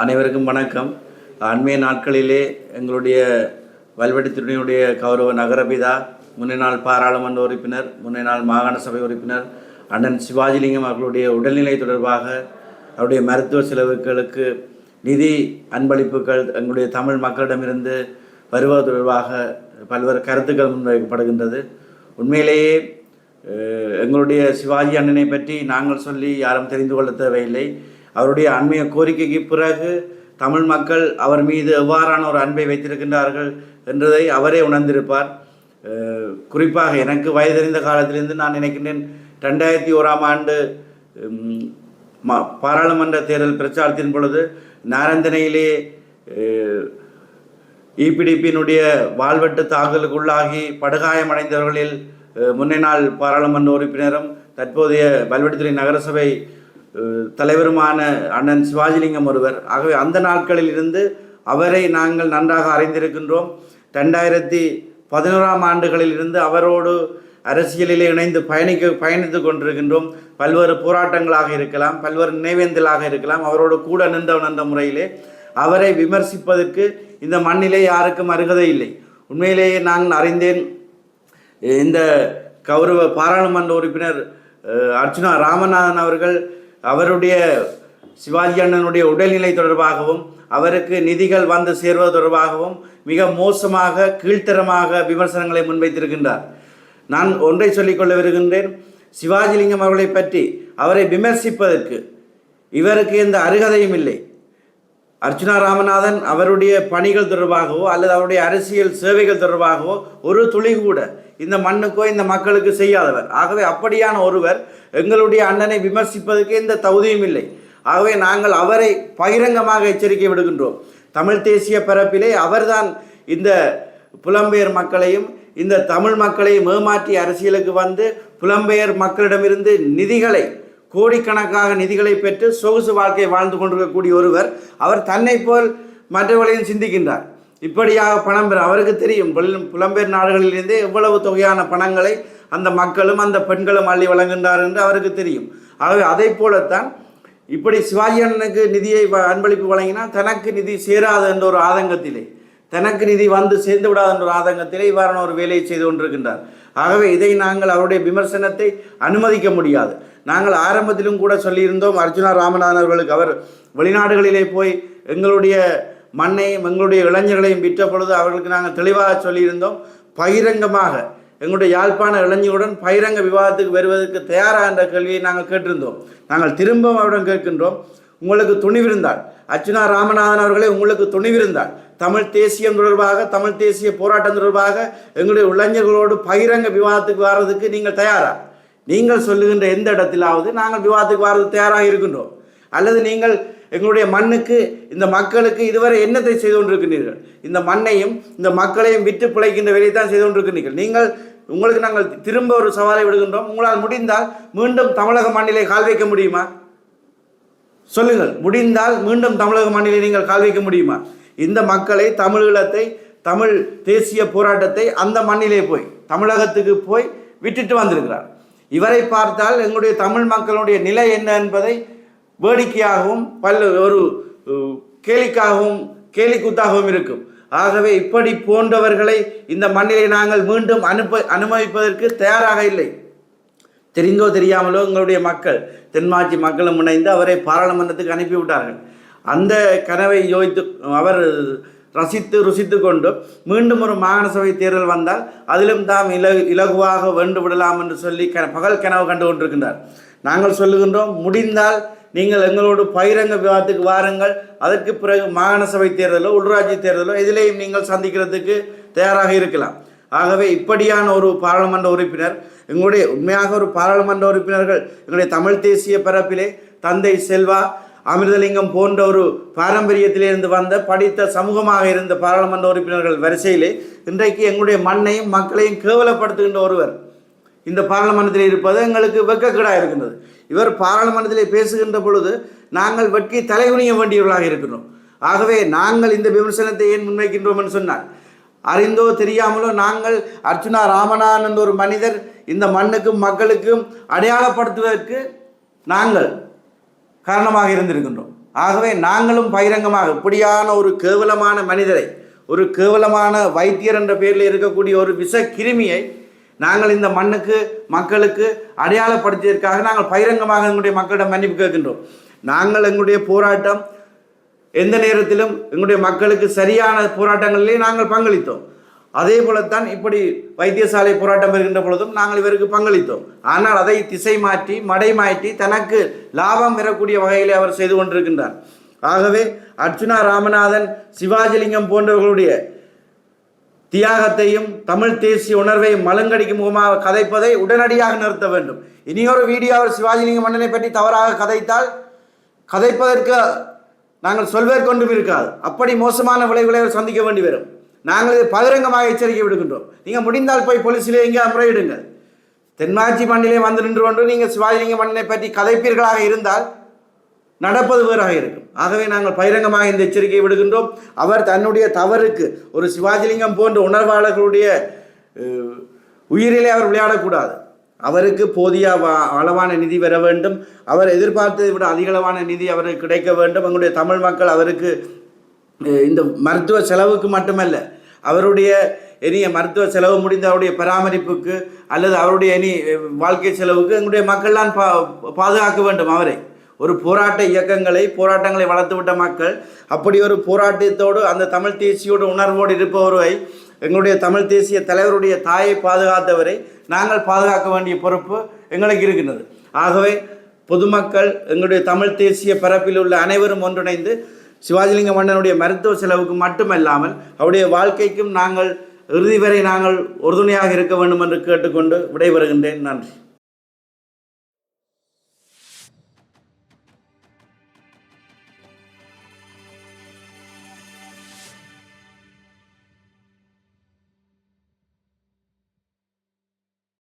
அனைவருக்கும் வணக்கம். அண்மைய நாட்களிலே எங்களுடைய வல்வெட்டித்துறையினுடைய கௌரவ நகரபிதா, முன்னாள் பாராளுமன்ற உறுப்பினர், முன்னாள் மாகாண சபை உறுப்பினர் அண்ணன் சிவாஜிலிங்கம் அவர்களுடைய உடல்நிலை தொடர்பாக அவருடைய மருத்துவ செலவுகளுக்கு நிதி அன்பளிப்புகள் எங்களுடைய தமிழ் மக்களிடமிருந்து வருவது தொடர்பாக பல்வேறு கருத்துக்கள் முன்வைக்கப்படுகின்றது. உண்மையிலேயே எங்களுடைய சிவாஜி அண்ணனை பற்றி நாங்கள் சொல்லி யாரும் தெரிந்து கொள்ள தேவையில்லை. அவருடைய அண்மைய கோரிக்கைக்கு பிறகு தமிழ் மக்கள் அவர் மீது எவ்வாறான ஒரு அன்பை வைத்திருக்கின்றார்கள் என்றதை அவரே உணர்ந்திருப்பார். குறிப்பாக எனக்கு வயதறிந்த காலத்திலிருந்து நான் நினைக்கின்றேன், 2001ஆம் ஆண்டு பாராளுமன்ற தேர்தல் பிரச்சாரத்தின் பொழுது நாரந்தனையிலே இபிடிபியினுடைய வாழ்வெட்டு தாக்குதலுக்குள்ளாகி படுகாயமடைந்தவர்களில் முன்னாள் பாராளுமன்ற உறுப்பினரும் தற்போதைய வல்வெட்டித்துறை நகரசபை தலைவருமான அண்ணன் சிவாஜிலிங்கம் ஒருவர். ஆகவே அந்த நாட்களில் இருந்து அவரை நாங்கள் நன்றாக அறிந்திருக்கின்றோம். 2011ஆம் ஆண்டுகளில் இருந்து அவரோடு அரசியலிலே இணைந்து பயணித்து கொண்டிருக்கின்றோம். பல்வேறு போராட்டங்களாக இருக்கலாம், பல்வேறு நினைவேந்தலாக இருக்கலாம். அவரோடு கூட நின்ற முறையிலே அவரை விமர்சிப்பதற்கு இந்த மண்ணிலே யாருக்கும் அருகதை இல்லை. உண்மையிலேயே நான் அறிந்தேன், இந்த கௌரவ பாராளுமன்ற உறுப்பினர் அர்ச்சுனா ராமநாதன் அவர்கள் அவருடைய சிவாஜி அண்ணனுடைய உடல்நிலை தொடர்பாகவும் அவருக்கு நிதிகள் வந்து சேர்வது தொடர்பாகவும் மிக மோசமாக கீழ்த்தரமாக விமர்சனங்களை முன்வைத்திருக்கின்றார். நான் ஒன்றை சொல்லிக்கொள்ள வருகின்றேன், சிவாஜிலிங்கம் அவர்களை பற்றி அவரை விமர்சிப்பதற்கு இவருக்கு எந்த அருகதையும் இல்லை. அர்ச்சுனா ராமநாதன் அவருடைய பணிகள் தொடர்பாகவோ அல்லது அவருடைய அரசியல் சேவைகள் தொடர்பாகவோ ஒரு துளி கூட இந்த மண்ணுக்கோ இந்த மக்களுக்கு செய்யாதவர். ஆகவே அப்படியான ஒருவர் எங்களுடைய அண்ணனை விமர்சிப்பதற்கு எந்த தகுதியும் இல்லை. ஆகவே நாங்கள் அவரை பகிரங்கமாக எச்சரிக்கை விடுகின்றோம். தமிழ் தேசிய பரப்பிலே அவர்தான் இந்த புலம்பெயர் மக்களையும் இந்த தமிழ் மக்களையும் ஏமாற்றி அரசியலுக்கு வந்து புலம்பெயர் மக்களிடமிருந்து நிதிகளை, கோடிக்கணக்காக நிதிகளை பெற்று சொகுசு வாழ்க்கையை வாழ்ந்து கொண்டிருக்கக்கூடிய ஒருவர். அவர் தன்னை போல் மற்றவர்களையும் சிந்திக்கின்றார். இப்படியாக பணம் பெற அவருக்கு தெரியும், புலம்பெயர் நாடுகளிலிருந்தே எவ்வளவு தொகையான பணங்களை அந்த மக்களும் அந்த பெண்களும் அள்ளி வழங்குகின்றார் என்று அவருக்கு தெரியும். ஆகவே அதை போலத்தான் இப்படி சிவாஜி அண்ணனுக்கு நிதியை அன்பளிப்பு வழங்கினால் தனக்கு நிதி சேராது என்ற ஒரு ஆதங்கத்திலே, தனக்கு நிதி வந்து சேர்ந்து விடாது என்ற ஒரு ஆதங்கத்திலே இவ்வாறான ஒரு வேலையை செய்து கொண்டிருக்கின்றார். ஆகவே இதை நாங்கள் அவருடைய விமர்சனத்தை அனுமதிக்க முடியாது. நாங்கள் ஆரம்பத்திலும் கூட சொல்லியிருந்தோம், அர்ச்சுனா ராமநாதன் அவர்களுக்கு அவர் வெளிநாடுகளிலே போய் எங்களுடைய மண்ணையும் எங்களுடைய இளைஞர்களையும் விற்ற பொழுது அவர்களுக்கு நாங்கள் தெளிவாக சொல்லியிருந்தோம், பகிரங்கமாக எங்களுடைய யாழ்ப்பாண இளைஞருடன் பகிரங்க விவாதத்துக்கு வருவதற்கு தயாராக என்ற கேள்வியை நாங்கள் கேட்டிருந்தோம். நாங்கள் திரும்பவும் அவரிடம் கேட்கின்றோம், உங்களுக்கு துணிவிருந்தால், அர்ச்சுனா ராமநாதன் அவர்களே உங்களுக்கு துணிவிருந்தால் தமிழ் தேசியம் தொடர்பாக, தமிழ் தேசிய போராட்டம் தொடர்பாக எங்களுடைய இளைஞர்களோடு பகிரங்க விவாதத்துக்கு வர்றதுக்கு நீங்கள் தயாரா? நீங்கள் சொல்லுகின்ற எந்த இடத்திலாவது நாங்கள் விவாதத்துக்கு வர்றது தயாராக இருக்கின்றோம். அல்லது நீங்கள் எங்களுடைய மண்ணுக்கு, இந்த மக்களுக்கு இதுவரை என்னத்தை செய்து கொண்டிருக்கிறீர்கள்? இந்த மண்ணையும் இந்த மக்களையும் விட்டு பிழைக்கின்ற வேலையை தான் செய்து கொண்டிருக்கிறீர்கள். உங்களுக்கு நாங்கள் திரும்ப ஒரு சவாலை விடுகின்றோம். உங்களால் முடிந்தால் மீண்டும் தமிழக மண்ணிலே கால் வைக்க முடியுமா? சொல்லுங்கள். முடிந்தால் மீண்டும் தமிழக மண்ணிலே நீங்கள் கால் வைக்க முடியுமா? இந்த மக்களை, தமிழீழத்தை, தமிழ் தேசிய போராட்டத்தை அந்த மண்ணிலே போய், தமிழகத்துக்கு போய் விட்டுட்டு வந்திருக்கிறார். இவரை பார்த்தால் எங்களுடைய தமிழ் மக்களுடைய நிலை என்ன என்பதை வேடிக்கையாகவும் ஒரு கேலிக்காகவும் கேலிக்கூத்தாகவும் இருக்கும். ஆகவே இப்படி போன்றவர்களை இந்த மண்ணிலே நாங்கள் மீண்டும் அனுமதிப்பதற்கு தயாராக இல்லை. தெரிந்தோ தெரியாமலோ எங்களுடைய மக்கள், தென்மாட்சி மக்களும் இணைந்து அவரை பாராளுமன்றத்துக்கு அனுப்பிவிட்டார்கள். அந்த கனவை யோசித்து அவர் ருசித்து கொண்டு மீண்டும் ஒரு மாகாண சபை தேர்தல் வந்தால் அதிலும் தாம் இலகுவாக வென்று விடலாம் என்று சொல்லி பகல் கனவு கண்டு கொண்டிருக்கின்றார். நாங்கள் சொல்லுகின்றோம், முடிந்தால் நீங்கள் எங்களோடு பகிரங்க விவாதத்துக்கு வாருங்கள். அதற்கு பிறகு மாகாண சபை தேர்தலோ உள்ளூராட்சி தேர்தலோ இதிலேயும் நீங்கள் சந்திக்கிறதுக்கு தயாராக இருக்கலாம். ஆகவே இப்படியான ஒரு பாராளுமன்ற உறுப்பினர், எங்களுடைய உண்மையாக ஒரு பாராளுமன்ற உறுப்பினர்கள் எங்களுடைய தமிழ் தேசிய பரப்பிலே தந்தை செல்வா, அமிர்தலிங்கம் போன்ற ஒரு பாரம்பரியத்திலிருந்து வந்த படித்த சமூகமாக இருந்த பாராளுமன்ற உறுப்பினர்கள் வரிசையிலே இன்றைக்கு எங்களுடைய மண்ணையும் மக்களையும் கேவலப்படுத்துகின்ற ஒருவர் இந்த பாராளுமன்றத்தில் இருப்பது எங்களுக்கு வெட்கக்கேடாக இருக்கின்றது. இவர் பாராளுமன்றத்திலே பேசுகின்ற பொழுது நாங்கள் வெட்கி தலைகுனிய வேண்டியவர்களாக இருக்கிறோம். ஆகவே நாங்கள் இந்த விமர்சனத்தை ஏன் முன்வைக்கின்றோம் என்று சொன்னார், அறிந்தோ தெரியாமலோ நாங்கள் அர்ச்சுனா ராமநாதன் என்ற ஒரு மனிதர் இந்த மண்ணுக்கும் மக்களுக்கும் அடையாளப்படுத்துவதற்கு நாங்கள் காரணமாக இருந்திருக்கின்றோம். ஆகவே நாங்களும் பகிரங்கமாக இப்படியான ஒரு கேவலமான மனிதரை, ஒரு கேவலமான வைத்தியர் என்ற பெயரில் இருக்கக்கூடிய ஒரு விஷ கிருமியை நாங்கள் இந்த மண்ணுக்கு மக்களுக்கு அடையாளப்படுத்தியதற்காக நாங்கள் பகிரங்கமாக எங்களுடைய மக்களிடம் மன்னிப்பு கேட்கின்றோம். நாங்கள் எங்களுடைய போராட்டம் எந்த நேரத்திலும் எங்களுடைய மக்களுக்கு சரியான போராட்டங்களிலே நாங்கள் பங்களித்தோம். அதே போலத்தான் இப்படி வைத்தியசாலை போராட்டம் வருகின்ற பொழுதும் நாங்கள் இவருக்கு பங்களித்தோம். ஆனால் அதை திசை மாற்றி மடை மாற்றி தனக்கு லாபம் பெறக்கூடிய வகையிலே அவர் செய்து கொண்டிருக்கின்றார். ஆகவே அர்ச்சுனா ராமநாதன், சிவாஜிலிங்கம் போன்றவர்களுடைய தியாகத்தையும் தமிழ் தேசிய உணர்வையும் மலங்கடிக்கும் முகமாக கதைப்பதை உடனடியாக நிறுத்த வேண்டும். இனியொரு வீடியோ அவர் சிவாஜிலிங்கம் மன்னனை பற்றி தவறாக கதைத்தால் கதைப்பதற்கு நாங்கள் சொல்வதற்கொண்டும் இருக்காது. அப்படி மோசமான விளைவுகளை அவர் சந்திக்க வேண்டி வரும். நாங்கள் இதை பகிரங்கமாக எச்சரிக்கை விடுக்கின்றோம். நீங்கள் முடிந்தால் போய் போலீஸிலே எங்கே முறையிடுங்கள். தென்மாட்சி மண்ணிலே வந்து நின்று கொண்டு நீங்கள் சிவாஜிலிங்க மன்னனை பற்றி கதைப்பீர்களாக இருந்தால் நடப்பது வேறாக இருக்கும். ஆகவே நாங்கள் பகிரங்கமாக இந்த எச்சரிக்கையை விடுகின்றோம். அவர் தன்னுடைய தவறுக்கு ஒரு சிவாஜிலிங்கம் போன்ற உணர்வாளர்களுடைய உயிரிலே அவர் விளையாடக்கூடாது. அவருக்கு போதிய அளவான நிதி பெற வேண்டும். அவர் எதிர்பார்த்ததை விட அதிகளவான நிதி அவருக்கு கிடைக்க வேண்டும். எங்களுடைய தமிழ் மக்கள் அவருக்கு இந்த மருத்துவ செலவுக்கு மட்டுமல்ல, அவருடைய இனிய மருத்துவ செலவு முடிந்த அவருடைய பராமரிப்புக்கு அல்லது அவருடைய இனி வாழ்க்கை செலவுக்கு எங்களுடைய மக்கள்லாம் பாதுகாக்க வேண்டும். அவரை ஒரு போராட்டங்களை வளர்த்துவிட்ட மக்கள் அப்படி ஒரு போராட்டத்தோடு அந்த தமிழ் தேசியோட உணர்வோடு இருப்பவரை, எங்களுடைய தமிழ் தேசிய தலைவருடைய தாயை பாதுகாத்தவரை நாங்கள் பாதுகாக்க வேண்டிய பொறுப்பு எங்களுக்கு இருக்கின்றது. ஆகவே பொதுமக்கள், எங்களுடைய தமிழ் தேசிய பரப்பில் உள்ள அனைவரும் ஒன்றிணைந்து சிவாஜிலிங்க மன்னனுடைய மருத்துவ செலவுக்கு மட்டுமல்லாமல் அவருடைய வாழ்க்கைக்கும் நாங்கள் இறுதி வரை நாங்கள் உறுதுணையாக இருக்க வேண்டும் என்று கேட்டுக்கொண்டு விடைபெறுகின்றேன். நன்றி.